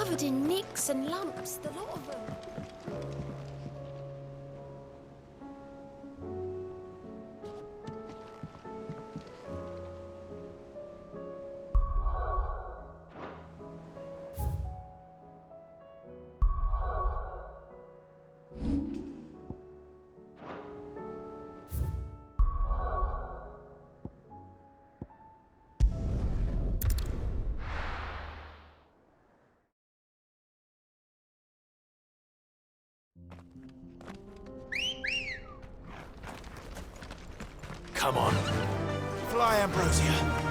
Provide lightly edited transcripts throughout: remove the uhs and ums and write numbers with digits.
covered in nicks and lumps, the lot of them. Come on. Fly, Ambrosia.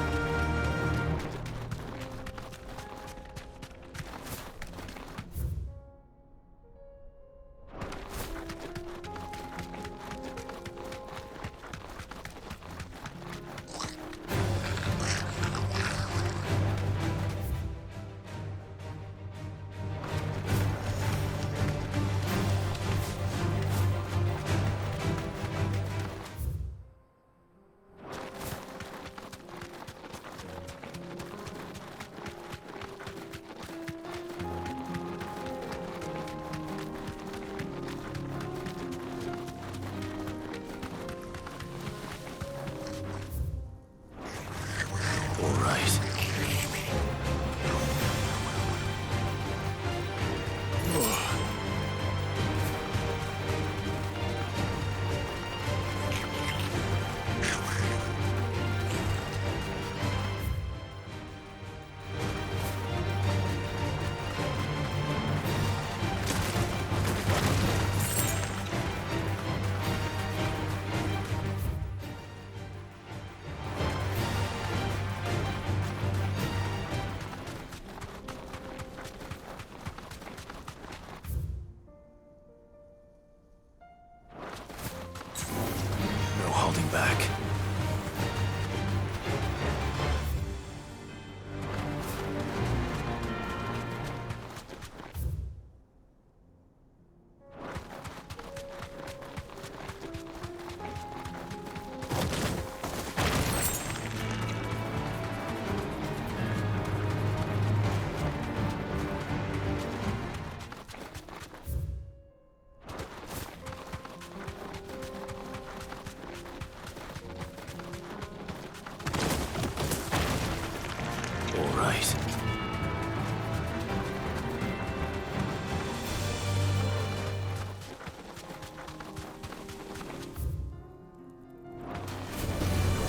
Back.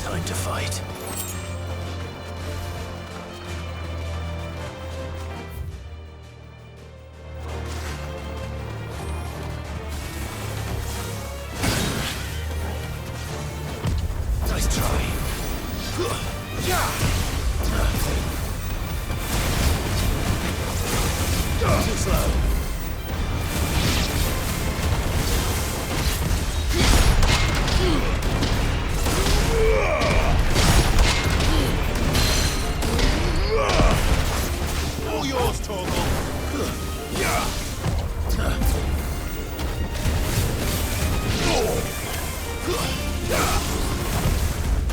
Time to fight. Nice try. Too slow. All yours, Torgal.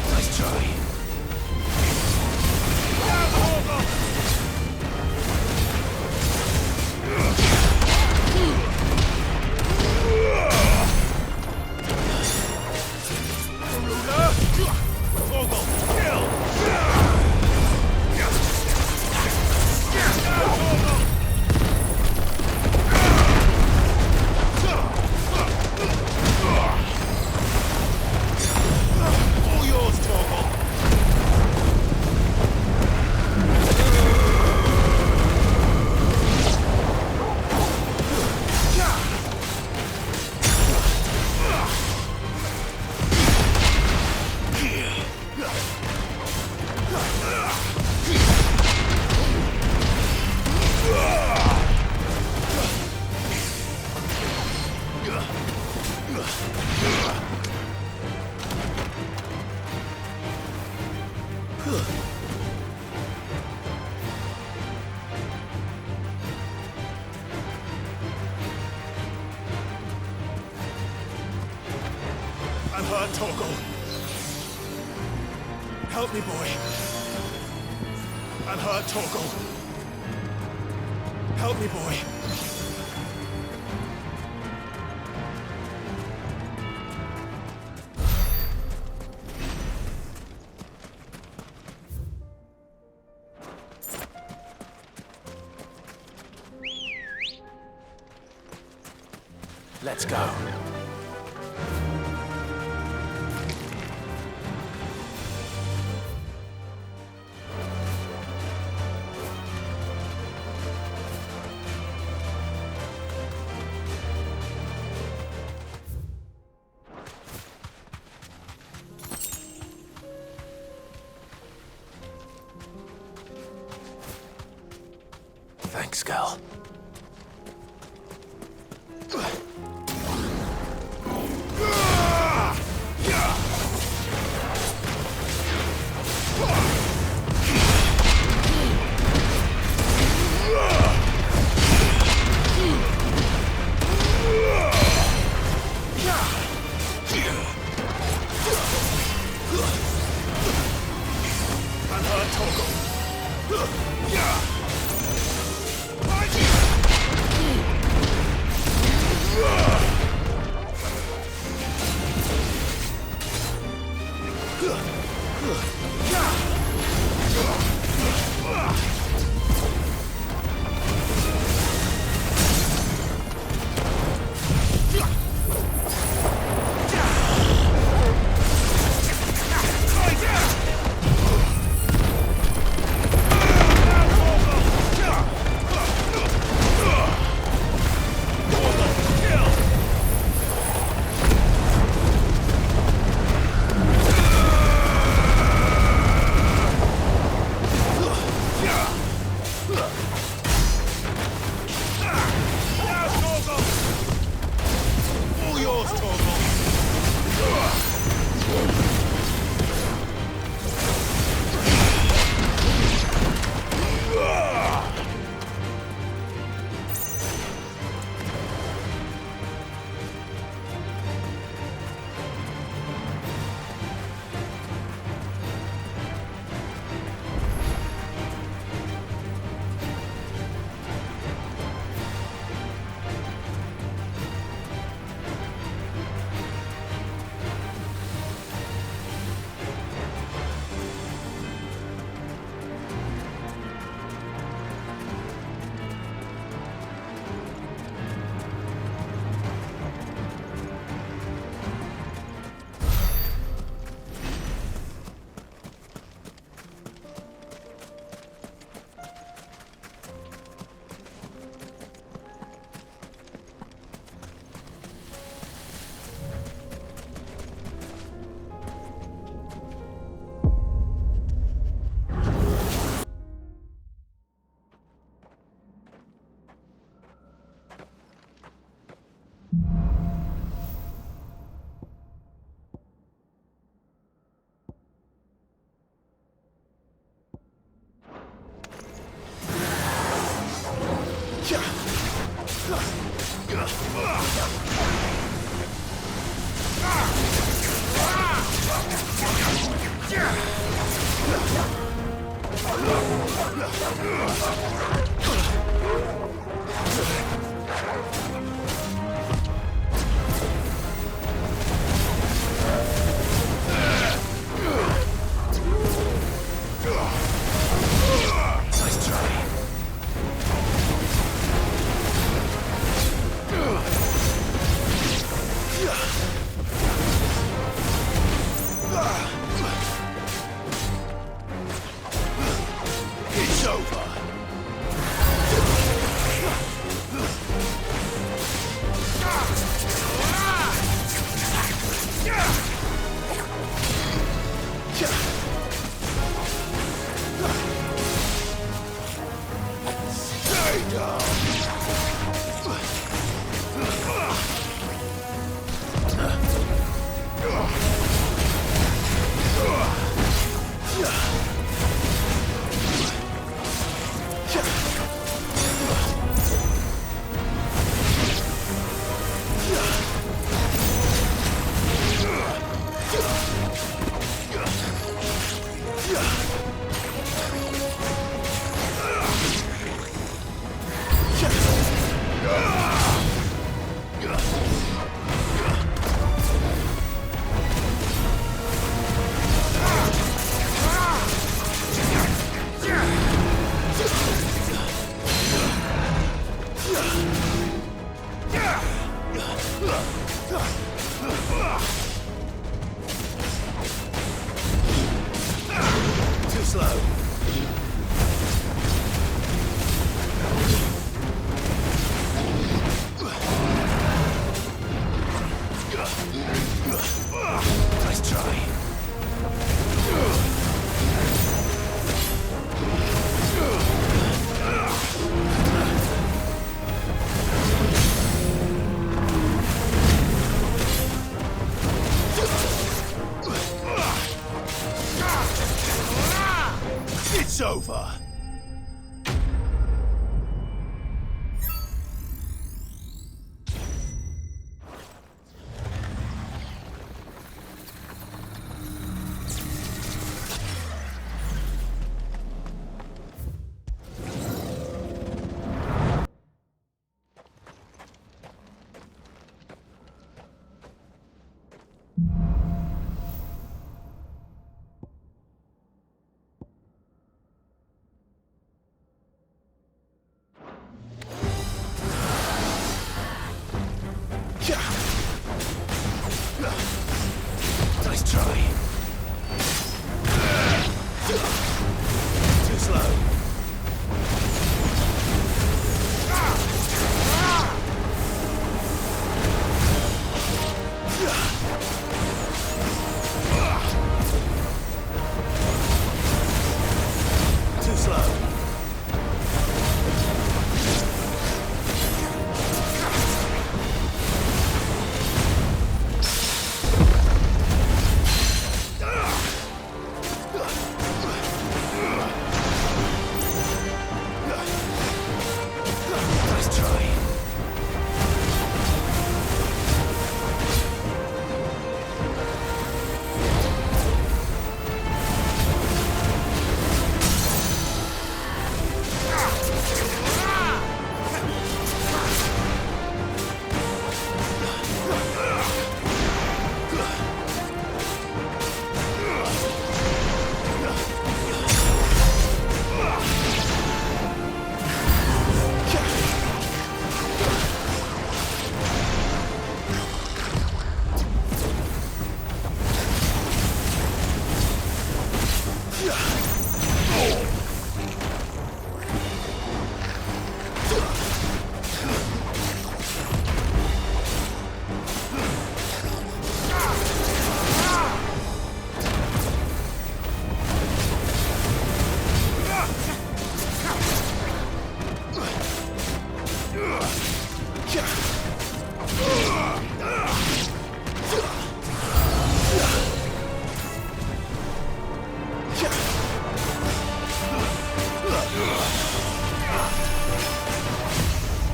Nice try. I'm hurt, Torgal. Help me, boy. I'm hurt, Torgal. Help me, boy. Let's go. Thanks, girl. slow. Nice try. It's over. Nice try. Too slow. Too slow. Nice try.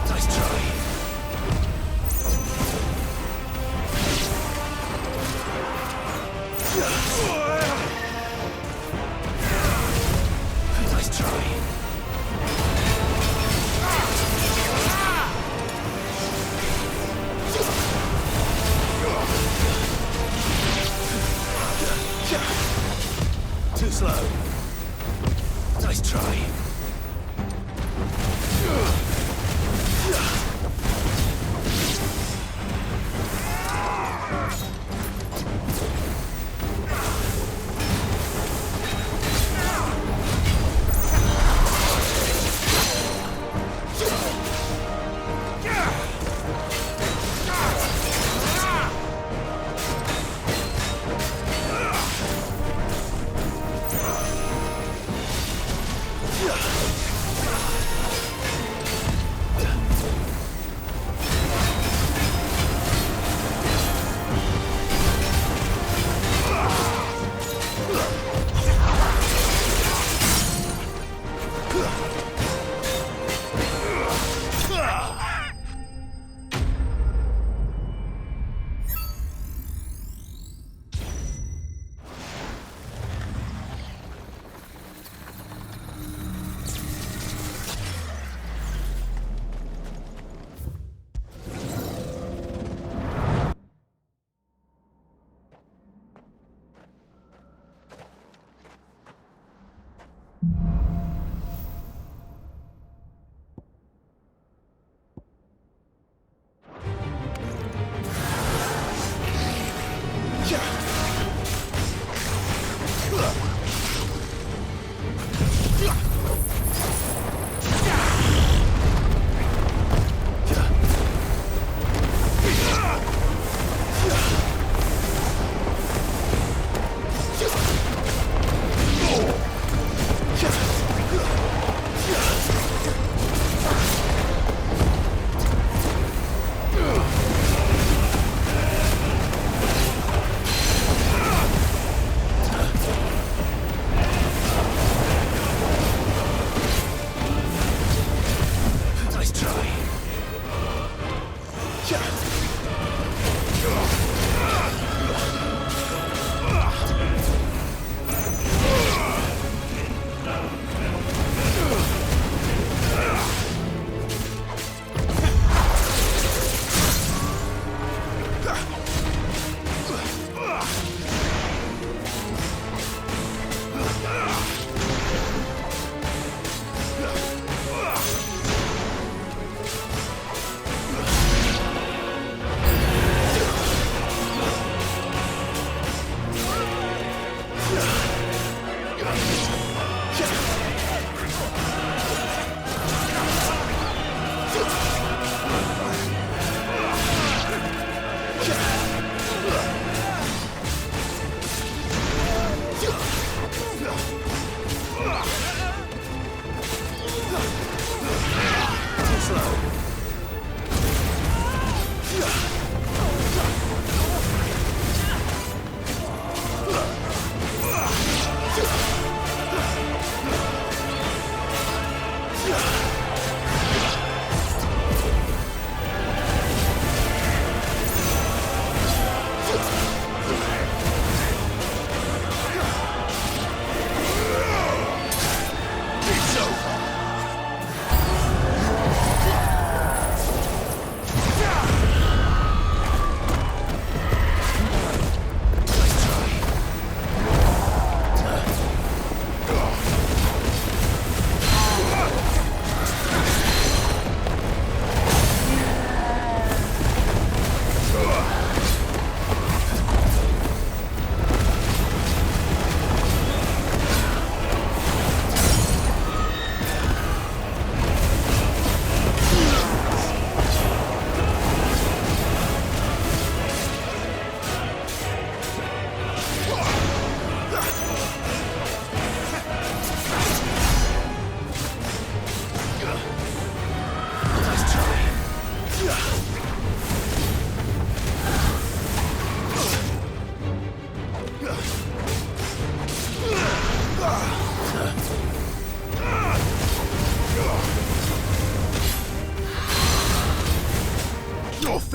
Nice try. Nice try. Too slow. Nice try.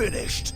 finished.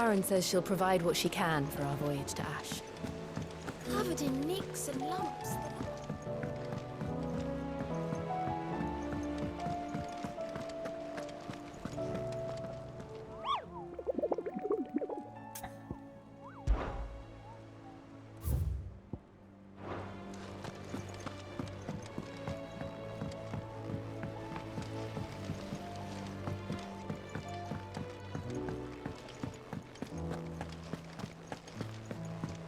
Karen says she'll provide what she can for our voyage to Ash. Covered in nicks and lumps.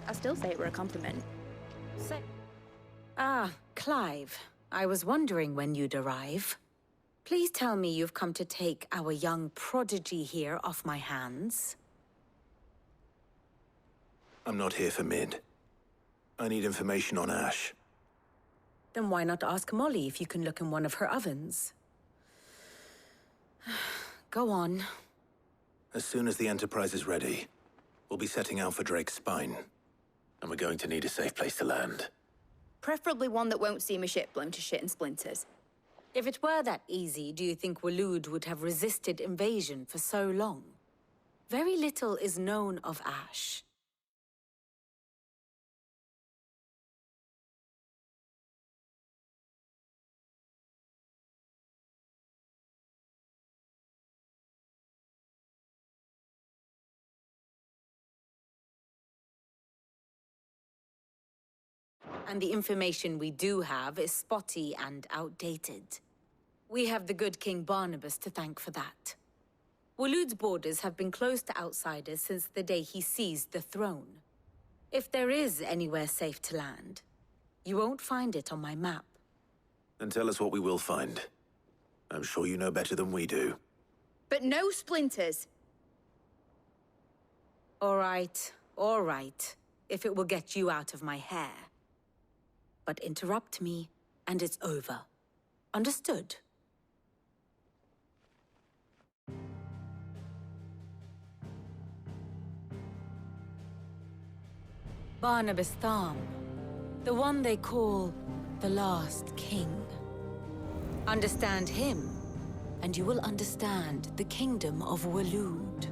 I still say it were a compliment. Ah, Clive. I was wondering when you'd arrive. Please tell me you've come to take our young prodigy here off my hands. I'm not here for Mid. I need information on Ash. Then why not ask Molly if you can look in one of her ovens? Go on. As soon as the Enterprise is ready, we'll be setting out for Drake's Spine. And we're going to need a safe place to land. Preferably one that won't see my ship blown to shit and splinters. If it were that easy, do you think Waloed would have resisted invasion for so long? Very little is known of Ash. And the information we do have is spotty and outdated. We have the good King Barnabas to thank for that. Waloed's borders have been closed to outsiders since the day he seized the throne. If there is anywhere safe to land, you won't find it on my map. Then tell us what we will find. I'm sure you know better than we do. But no splinters! All right, if it will get you out of my hair. But interrupt me, and it's over. Understood? Barnabas Tham, the one they call the Last King. Understand him, and you will understand the kingdom of Waloed.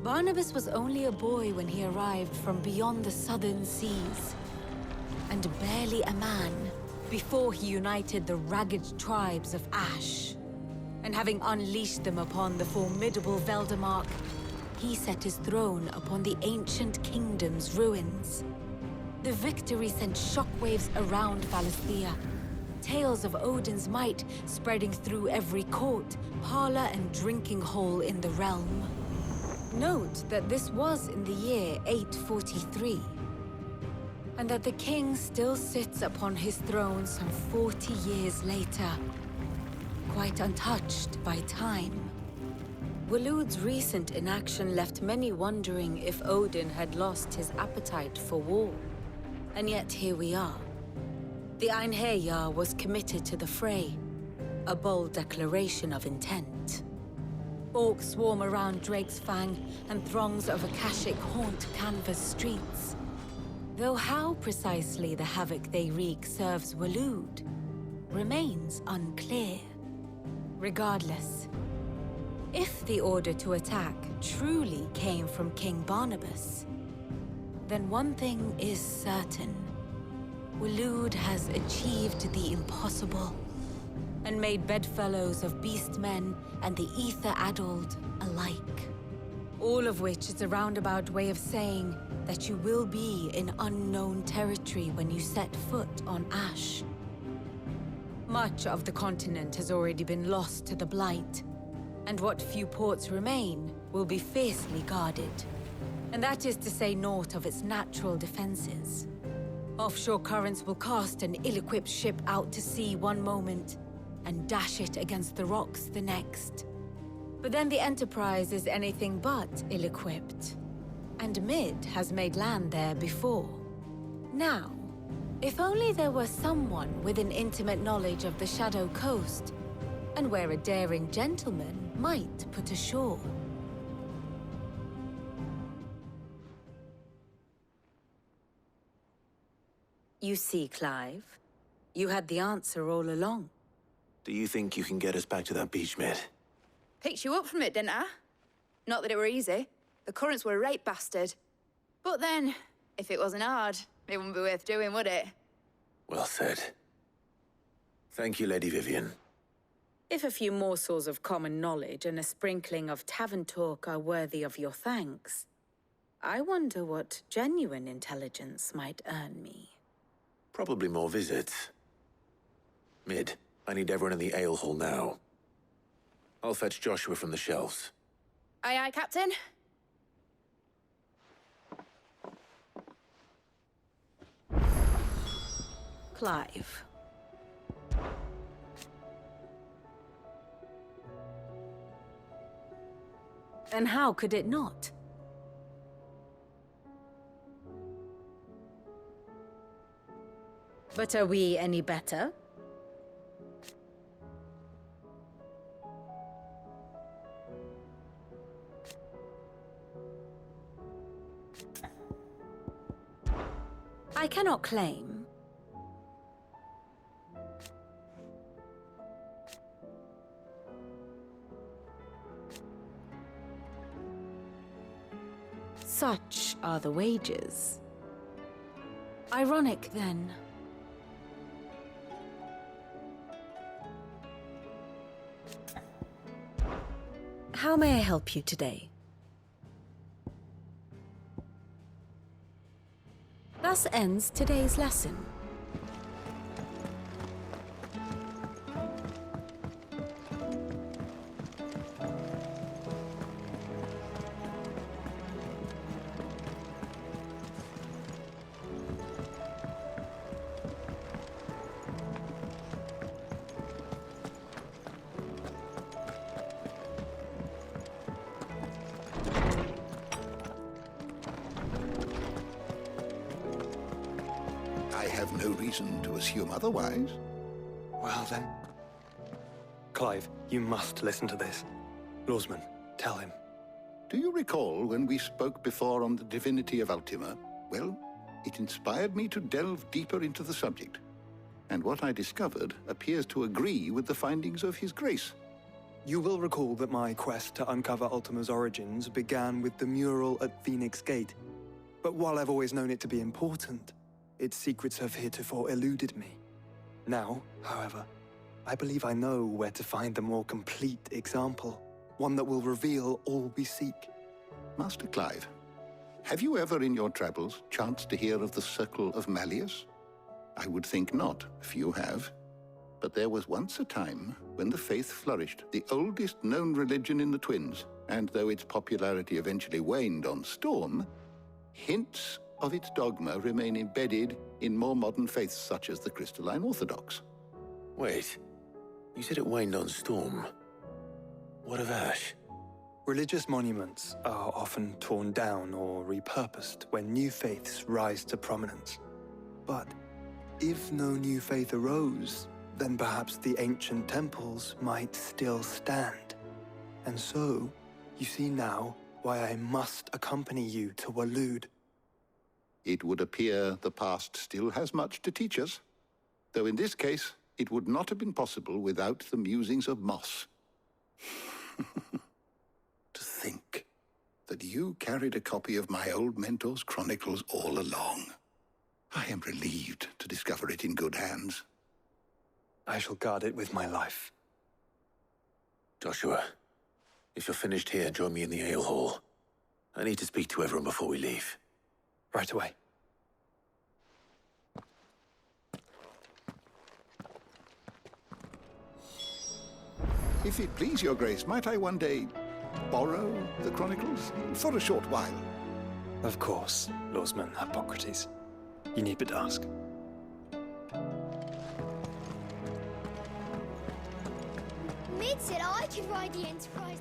Barnabas was only a boy when he arrived from beyond the southern seas, and barely a man before he united the ragged tribes of Ash. And having unleashed them upon the formidable Veldamark, he set his throne upon the ancient kingdom's ruins. The victory sent shockwaves around Valisthea, tales of Odin's might spreading through every court, parlor, and drinking hole in the realm. Note that this was in the year 843, and that the king still sits upon his throne some 40 years later, quite untouched by time. Waloed's recent inaction left many wondering if Odin had lost his appetite for war. And yet here we are. The Einherjar was committed to the fray, a bold declaration of intent. Orcs swarm around Drake's Fang, and throngs of Akashic haunt Canvas streets. Though how precisely the havoc they wreak serves Waloed remains unclear. Regardless, if the order to attack truly came from King Barnabas, then one thing is certain. Waloed has achieved the impossible, and made bedfellows of beastmen and the ether-addled alike. All of which is a roundabout way of saying that you will be in unknown territory when you set foot on Ash. Much of the continent has already been lost to the Blight, and what few ports remain will be fiercely guarded. And that is to say naught of its natural defenses. Offshore currents will cast an ill-equipped ship out to sea one moment, and dash it against the rocks the next. But then the Enterprise is anything but ill-equipped, and Mid has made land there before. Now, if only there were someone with an intimate knowledge of the Shadow Coast, and where a daring gentleman might put ashore. You see, Clive, you had the answer all along. Do you think you can get us back to that beach, Mid? Picked you up from it, didn't I? Not that it were easy. The currents were a right bastard. But then, if it wasn't hard, it wouldn't be worth doing, would it? Well said. Thank you, Lady Vivian. If a few morsels of common knowledge and a sprinkling of tavern talk are worthy of your thanks, I wonder what genuine intelligence might earn me. Probably more visits. Mid, I need everyone in the ale hall now. I'll fetch Joshua from the shelves. Aye, aye, Captain. Clive. And how could it not? But are we any better? I cannot claim. Such are the wages. Ironic, then. How may I help you today? Thus ends today's lesson. I have no reason to assume otherwise. Well then. Clive, you must listen to this. Lawsman, tell him. Do you recall when we spoke before on the divinity of Ultima? Well, it inspired me to delve deeper into the subject. And what I discovered appears to agree with the findings of His Grace. You will recall that my quest to uncover Ultima's origins began with the mural at Phoenix Gate. But while I've always known it to be important, its secrets have heretofore eluded me. Now, however, I believe I know where to find the more complete example, one that will reveal all we seek. Master Clive, have you ever in your travels chanced to hear of the Circle of Malleus? I would think not, if you have. But there was once a time when the faith flourished, the oldest known religion in the Twins, and though its popularity eventually waned on Storm, hints of its dogma remain embedded in more modern faiths such as the Crystalline Orthodox. Wait, you said it waned on Storm. What of Ash? Religious monuments are often torn down or repurposed when new faiths rise to prominence. But if no new faith arose, then perhaps the ancient temples might still stand. And so, you see now why I must accompany you to Waloed. It would appear the past still has much to teach us, though in this case, it would not have been possible without the musings of Moss. To think that you carried a copy of my old mentor's chronicles all along. I am relieved to discover it in good hands. I shall guard it with my life. Joshua, if you're finished here, join me in the ale hall. I need to speak to everyone before we leave. Right away. If it please your grace, might I one day borrow the chronicles for a short while? Of course, Lawsman Hippocrates. You need but ask. Mid said I could ride the Enterprise.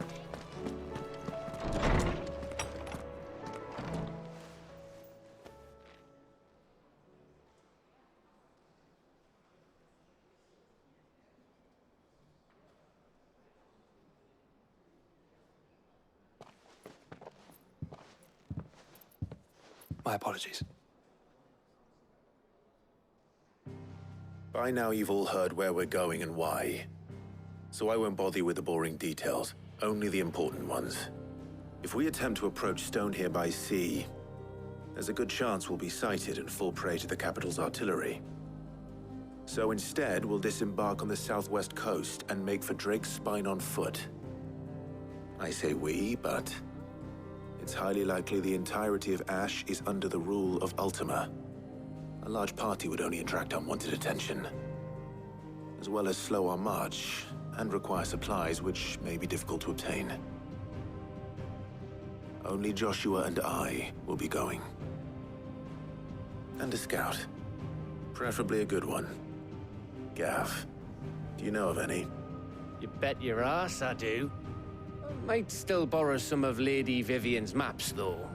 My apologies. By now you've all heard where we're going and why. So I won't bother you with the boring details, only the important ones. If we attempt to approach Stonehere by sea, there's a good chance we'll be sighted and fall prey to the capital's artillery. So instead, we'll disembark on the southwest coast and make for Drake's Spine on foot. I say we, but it's highly likely the entirety of Ash is under the rule of Ultima. A large party would only attract unwanted attention, as well as slow our march and require supplies which may be difficult to obtain. Only Joshua and I will be going. And a scout. Preferably a good one. Gav, do you know of any? You bet your ass I do. Might still borrow some of Lady Vivian's maps, though.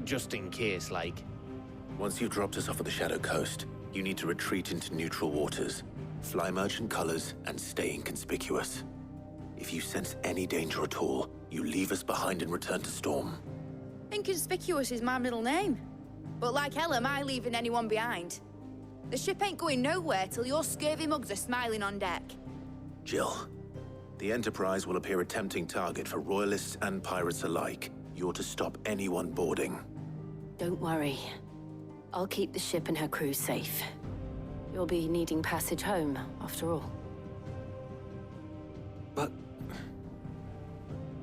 Just in case, like. Once you've dropped us off at the Shadow Coast, you need to retreat into neutral waters, fly merchant colors, and stay inconspicuous. If you sense any danger at all, you leave us behind and return to Storm. Inconspicuous is my middle name. But like hell am I leaving anyone behind. The ship ain't going nowhere till your scurvy mugs are smiling on deck. Jill, the Enterprise will appear a tempting target for royalists and pirates alike. You're to stop anyone boarding. Don't worry. I'll keep the ship and her crew safe. You'll be needing passage home, after all. But...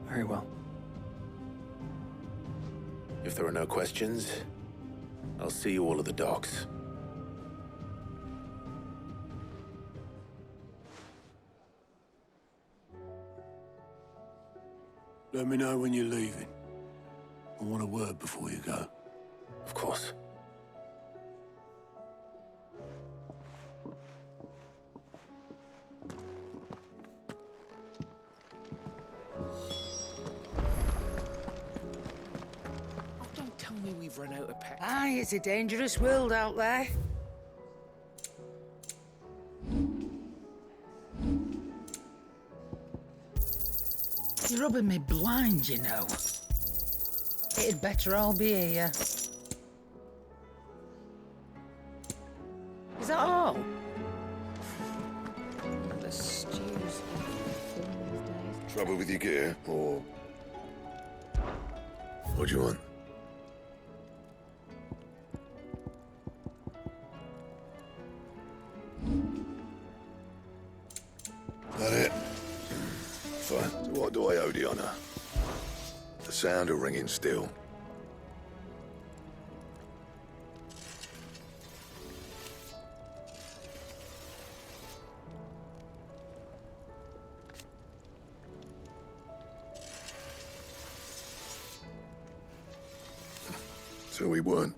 very well. If there are no questions, I'll see you all at the docks. Let me know when you're leaving. I want a word before you go. Of course. Don't tell me we've run out of pets. Aye, it's a dangerous world out there. You're rubbing me blind, you know. It'd better all be here. Is that all? The stews these days. Trouble with your gear, or... what do you want? That it? Fine. So what do I owe the honor? The sound of ringing steel. So we weren't.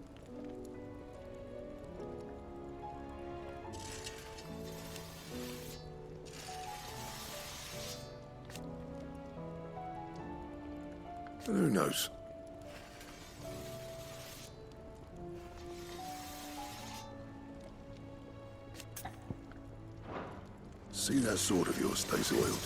Who knows? See that sword of yours stays oiled.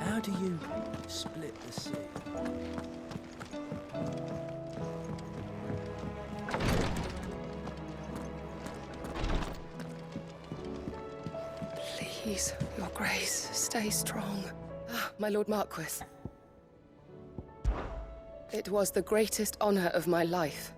How do you split the sea? Grace, stay strong. Ah, my Lord Marquis. It was the greatest honor of my life.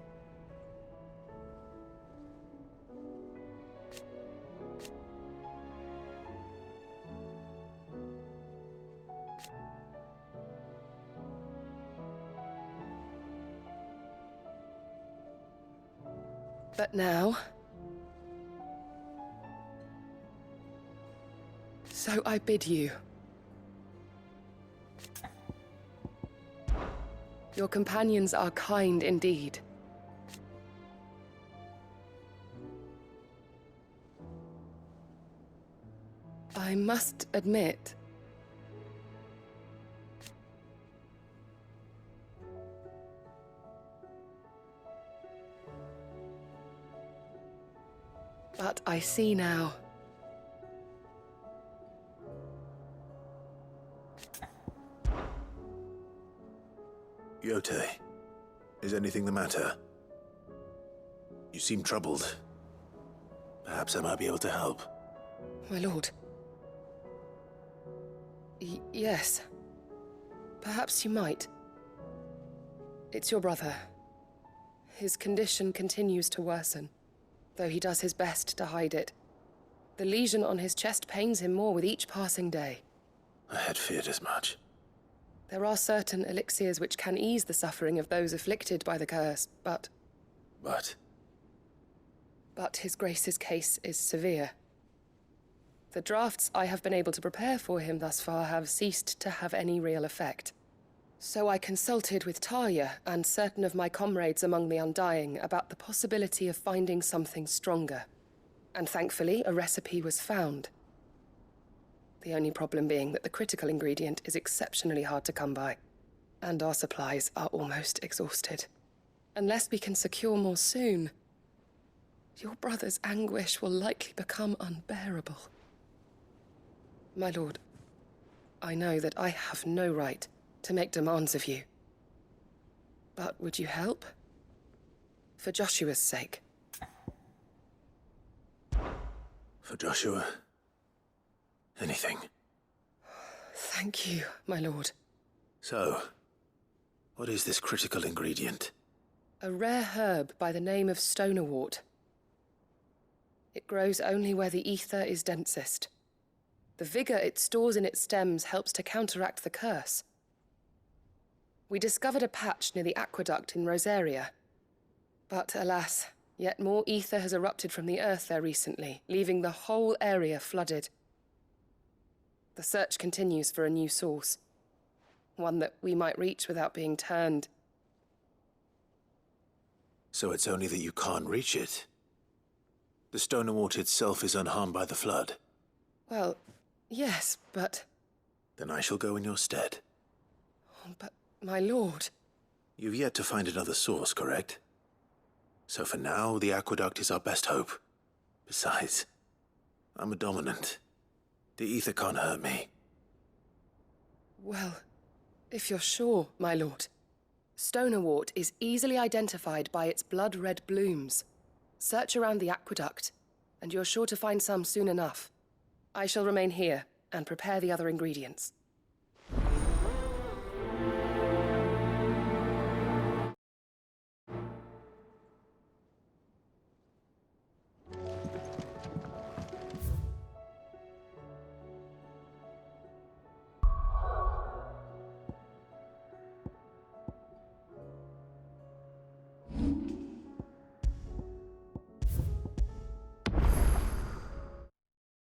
But now... So I bid you. Your companions are kind indeed. I must admit... But I see now. Yote, is anything the matter? You seem troubled. Perhaps I might be able to help. My lord. Yes. Perhaps you might. It's your brother. His condition continues to worsen, though he does his best to hide it. The lesion on his chest pains him more with each passing day. I had feared as much. There are certain elixirs which can ease the suffering of those afflicted by the curse, but... But His Grace's case is severe. The drafts I have been able to prepare for him thus far have ceased to have any real effect. So I consulted with Talia and certain of my comrades among the Undying about the possibility of finding something stronger. And thankfully, a recipe was found. The only problem being that the critical ingredient is exceptionally hard to come by, and our supplies are almost exhausted. Unless we can secure more soon, your brother's anguish will likely become unbearable. My lord, I know that I have no right to make demands of you. But would you help? For Joshua's sake. For Joshua? Anything. Thank you, my lord. So, what is this critical ingredient? A rare herb by the name of stonerwort. It grows only where the ether is densest. The vigor it stores in its stems helps to counteract the curse. We discovered a patch near the aqueduct in Rosaria. But alas, yet more ether has erupted from the earth there recently, leaving the whole area flooded. The search continues for a new source. One that we might reach without being turned. So it's only that you can't reach it? The stonerwort itself is unharmed by the flood? Well, yes, but... Then I shall go in your stead. But, my lord... You've yet to find another source, correct? So for now, the aqueduct is our best hope. Besides, I'm a dominant. The ether can't hurt me. Well, if you're sure, my lord. Stonerwort is easily identified by its blood-red blooms. Search around the aqueduct, and you're sure to find some soon enough. I shall remain here and prepare the other ingredients.